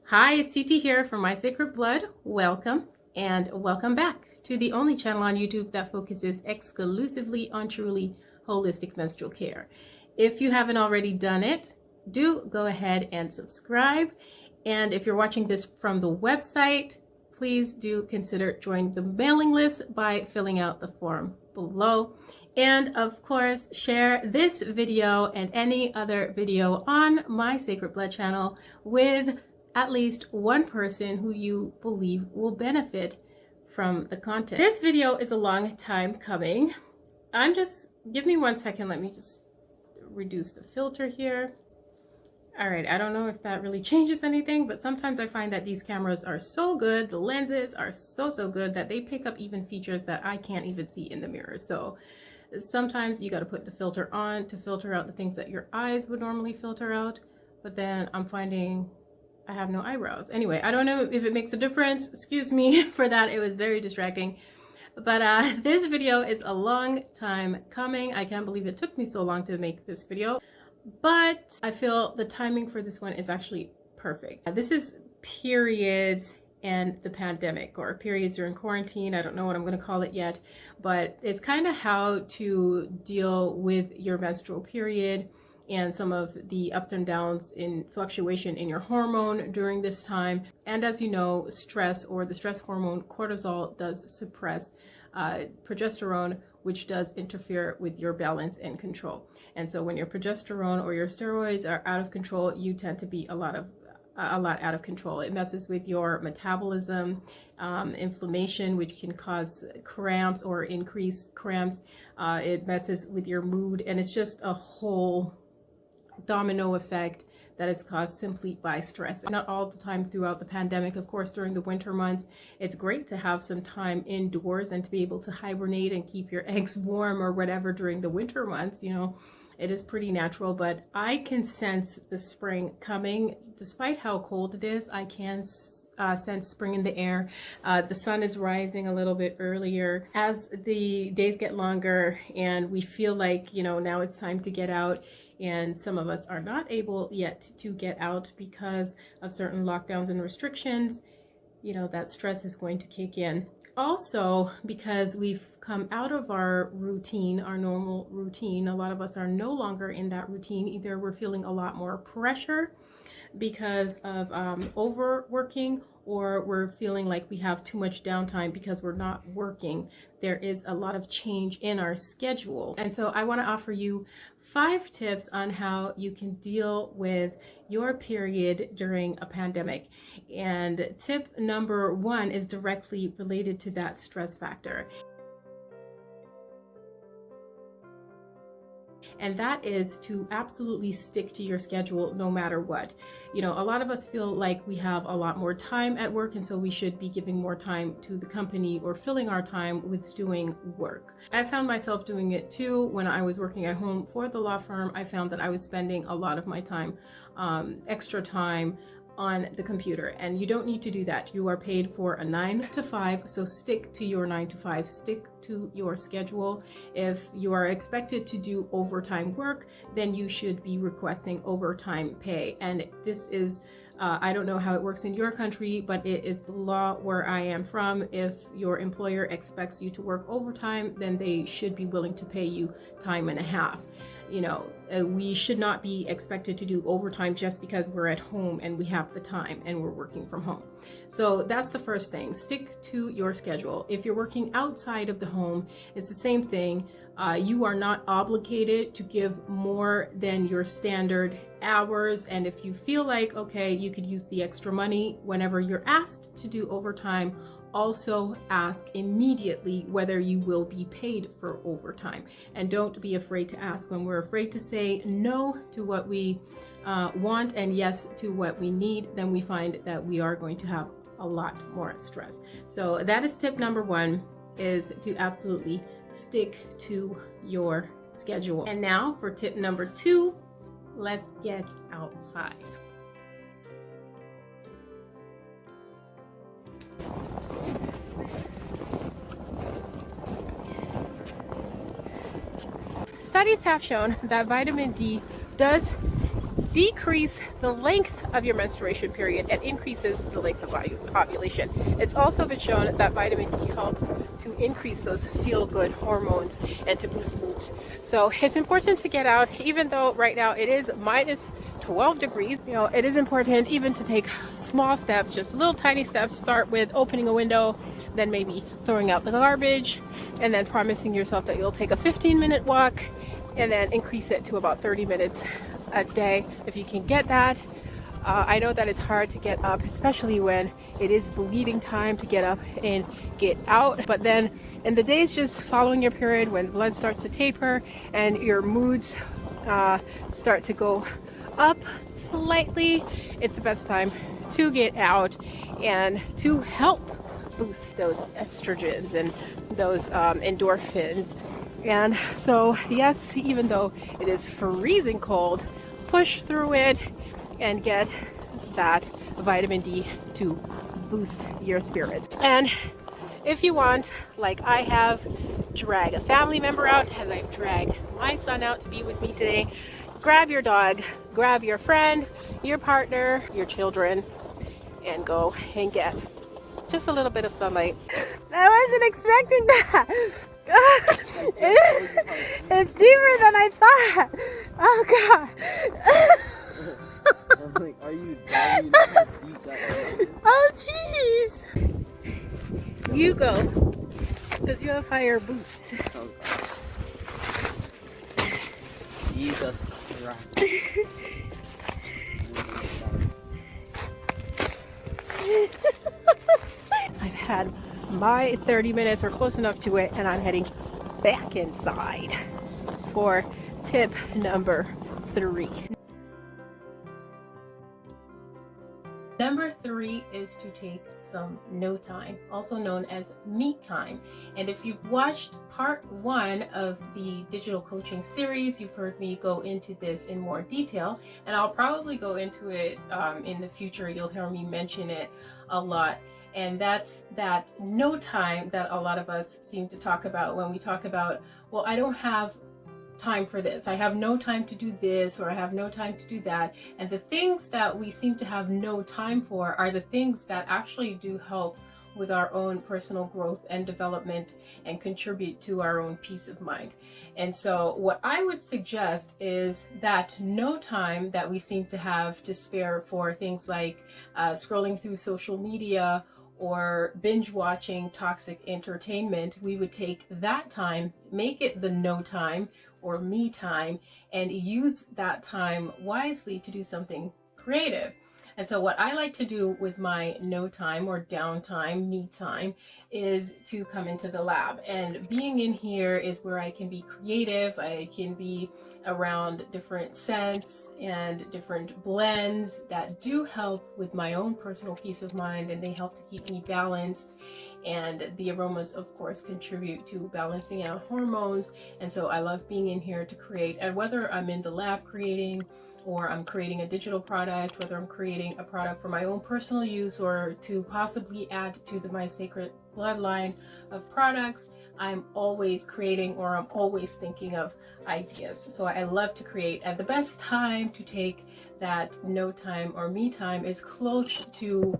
Hi, it's TT here from My Sacred Blood. Welcome and welcome back to the only channel on YouTube that focuses exclusively on truly holistic menstrual care. If you haven't already done it, do go ahead and subscribe. And if you're watching this from the website, please do consider joining the mailing list by filling out the form below. And of course, share this video and any other video on My Sacred Blood channel with at least one person who you believe will benefit from the content. This video is a long time coming. Give me 1 second. Let me just reduce the filter here. All right, I don't know if that really changes anything, but sometimes I find that these cameras are so good, the lenses are so good that they pick up even features that I can't even see in the mirror. So sometimes you got to put the filter on to filter out the things that your eyes would normally filter out, but then I'm finding I have no eyebrows. Anyway, I don't know if it makes a difference. Excuse me for that. It was very distracting. But this video is a long time coming. I can't believe it took me so long to make this video. But I feel the timing for this one is actually perfect. This is periods and the pandemic, or periods during quarantine. I don't know what I'm going to call it yet, but it's kind of how to deal with your menstrual period and some of the ups and downs in fluctuation in your hormone during this time. And as you know, stress, or the stress hormone cortisol, does suppress progesterone, which does interfere with your balance and control. And so when your progesterone or your steroids are out of control, you tend to be a lot out of control. It messes with your metabolism, inflammation, which can cause cramps or increase cramps. It messes with your mood, and it's just a whole domino effect that is caused simply by stress. Not all the time throughout the pandemic. Of course, during the winter months, it's great to have some time indoors and to be able to hibernate and keep your eggs warm or whatever during the winter months. You know, it is pretty natural, but I can sense the spring coming. Despite how cold it is, I can sense spring in the air. The sun is rising a little bit earlier as the days get longer, and we feel like, you know, now it's time to get out. And some of us are not able yet to get out because of certain lockdowns and restrictions. You know, that stress is going to kick in. Also, because we've come out of our routine, our normal routine, a lot of us are no longer in that routine. Either we're feeling a lot more pressure because of overworking, or we're feeling like we have too much downtime because we're not working. There is a lot of change in our schedule. And so I want to offer you 5 tips on how you can deal with your period during a pandemic. And tip number 1 is directly related to that stress factor. And that is to absolutely stick to your schedule no matter what. You know, a lot of us feel like we have a lot more time at work, and so we should be giving more time to the company or filling our time with doing work. I found myself doing it too when I was working at home for the law firm. I found that I was spending a lot of my time, extra time, on the computer, and you don't need to do that. You are paid for a 9 to 5, so stick to your 9 to 5, stick to your schedule. If you are expected to do overtime work, then you should be requesting overtime pay. And this is, I don't know how it works in your country, but it is the law where I am from. If your employer expects you to work overtime, then they should be willing to pay you time and a half. You know, we should not be expected to do overtime just because we're at home and we have the time and we're working from home. So that's the first thing. Stick to your schedule. If you're working outside of the home, it's the same thing. You are not obligated to give more than your standard hours. And if you feel like, okay, you could use the extra money whenever you're asked to do overtime, also ask immediately whether you will be paid for overtime. And don't be afraid to ask. When we're afraid to say no to what we want and yes to what we need, then we find that we are going to have a lot more stress. So that is tip number 1, is to absolutely stick to your schedule. And now for tip number 2, let's get outside. Studies have shown that vitamin D does decrease the length of your menstruation period and increases the length of ovulation. It's also been shown that vitamin D helps to increase those feel-good hormones and to boost moods. So it's important to get out, even though right now it is minus 12 degrees. You know, it is important even to take small steps, just little tiny steps. Start with opening a window, then maybe throwing out the garbage, and then promising yourself that you'll take a 15-minute walk, and then increase it to about 30 minutes a day if you can get that. I know that it's hard to get up, especially when it is bleeding time, to get up and get out. But then in the days just following your period, when blood starts to taper and your moods start to go up slightly, it's the best time to get out and to help boost those estrogens and those endorphins. And so yes, even though it is freezing cold, push through it and get that vitamin D to boost your spirits. And if you want, like I have, drag a family member out, as I've dragged my son out to be with me today. Grab your dog, grab your friend, your partner, your children, and go and get just a little bit of sunlight. I wasn't expecting that. It's deeper than I thought. Oh God. I'm like, are you dying to deep that? Oh jeez. You go, because you have higher boots. Oh God. Jesus Christ. I've had my 30 minutes or close enough to it, and I'm heading back inside for tip number 3. Number 3 is to take some no time, also known as me time. And if you've watched part 1 of the digital coaching series, you've heard me go into this in more detail, and I'll probably go into it in the future. You'll hear me mention it a lot. And that's that no time that a lot of us seem to talk about when we talk about, well, I don't have time for this, I have no time to do this, or I have no time to do that. And the things that we seem to have no time for are the things that actually do help with our own personal growth and development and contribute to our own peace of mind. And so what I would suggest is that no time that we seem to have to spare for things like scrolling through social media or binge watching toxic entertainment, we would take that time, make it the no time or me time, and use that time wisely to do something creative. And so what I like to do with my no time or downtime, me time, is to come into the lab. And being in here is where I can be creative. I can be around different scents and different blends that do help with my own personal peace of mind, and they help to keep me balanced. And the aromas, of course, contribute to balancing out hormones. And so I love being in here to create. And whether I'm in the lab creating, or I'm creating a digital product, whether I'm creating a product for my own personal use or to possibly add to My Sacred bloodline of products, I'm always creating, or I'm always thinking of ideas. So I love to create, and the best time to take that no time or me time is close to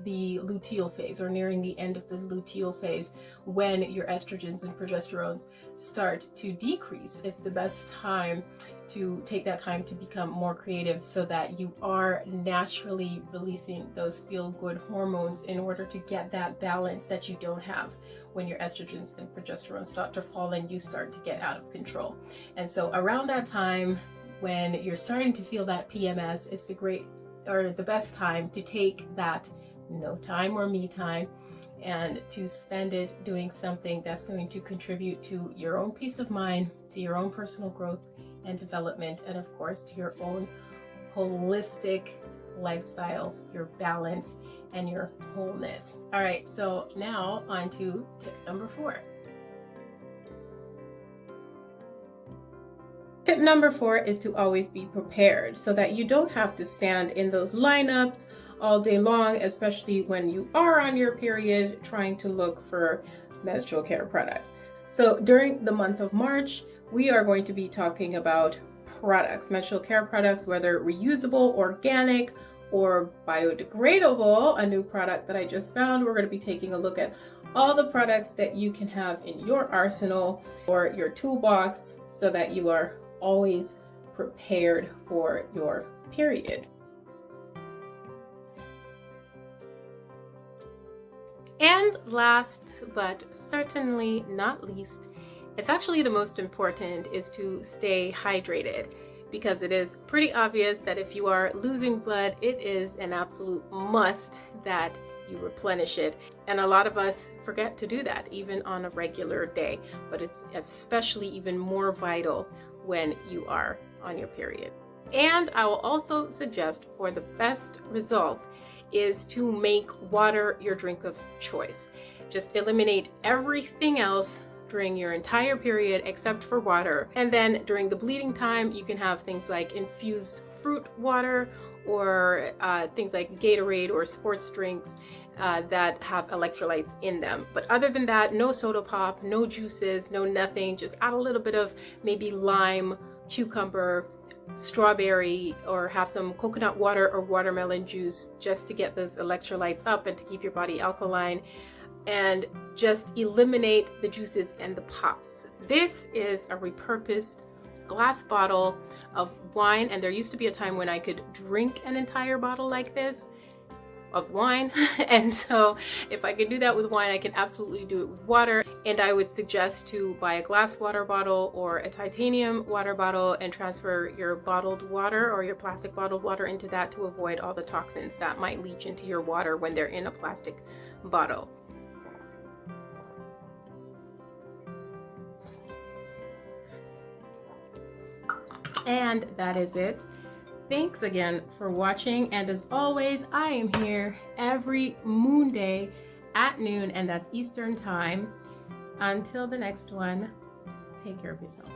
the luteal phase, or nearing the end of the luteal phase, when your estrogens and progesterones start to decrease. It's the best time to take that time to become more creative, so that you are naturally releasing those feel-good hormones in order to get that balance that you don't have when your estrogens and progesterone start to fall and you start to get out of control. And so around that time, when you're starting to feel that PMS, it's the best time to take that no time or me time and to spend it doing something that's going to contribute to your own peace of mind, to your own personal growth and development, and of course to your own holistic lifestyle, your balance and your wholeness. All right, so now on to tip number 4. Tip number 4 is to always be prepared, so that you don't have to stand in those lineups all day long, especially when you are on your period trying to look for menstrual care products. So during the month of March, we are going to be talking about products, menstrual care products, whether reusable, organic, or biodegradable, a new product that I just found. We're going to be taking a look at all the products that you can have in your arsenal or your toolbox so that you are always prepared for your period. And last but certainly not least, it's actually the most important, is to stay hydrated, because it is pretty obvious that if you are losing blood, it is an absolute must that you replenish it. And a lot of us forget to do that even on a regular day, but it's especially even more vital when you are on your period. And I will also suggest, for the best results, is to make water your drink of choice. Just eliminate everything else during your entire period except for water. And then during the bleeding time, you can have things like infused fruit water or things like Gatorade or sports drinks that have electrolytes in them. But other than that, no soda pop, no juices, no nothing. Just add a little bit of maybe lime, cucumber, strawberry, or have some coconut water or watermelon juice just to get those electrolytes up and to keep your body alkaline, and just eliminate the juices and the pops. This is a repurposed glass bottle of wine, and there used to be a time when I could drink an entire bottle like this of wine, and so if I can do that with wine, I can absolutely do it with water. And I would suggest to buy a glass water bottle or a titanium water bottle and transfer your bottled water or your plastic bottled water into that to avoid all the toxins that might leach into your water when they're in a plastic bottle. And that is it. Thanks again for watching, and as always, I am here every moon day at noon, and that's Eastern time. Until the next one, take care of yourself.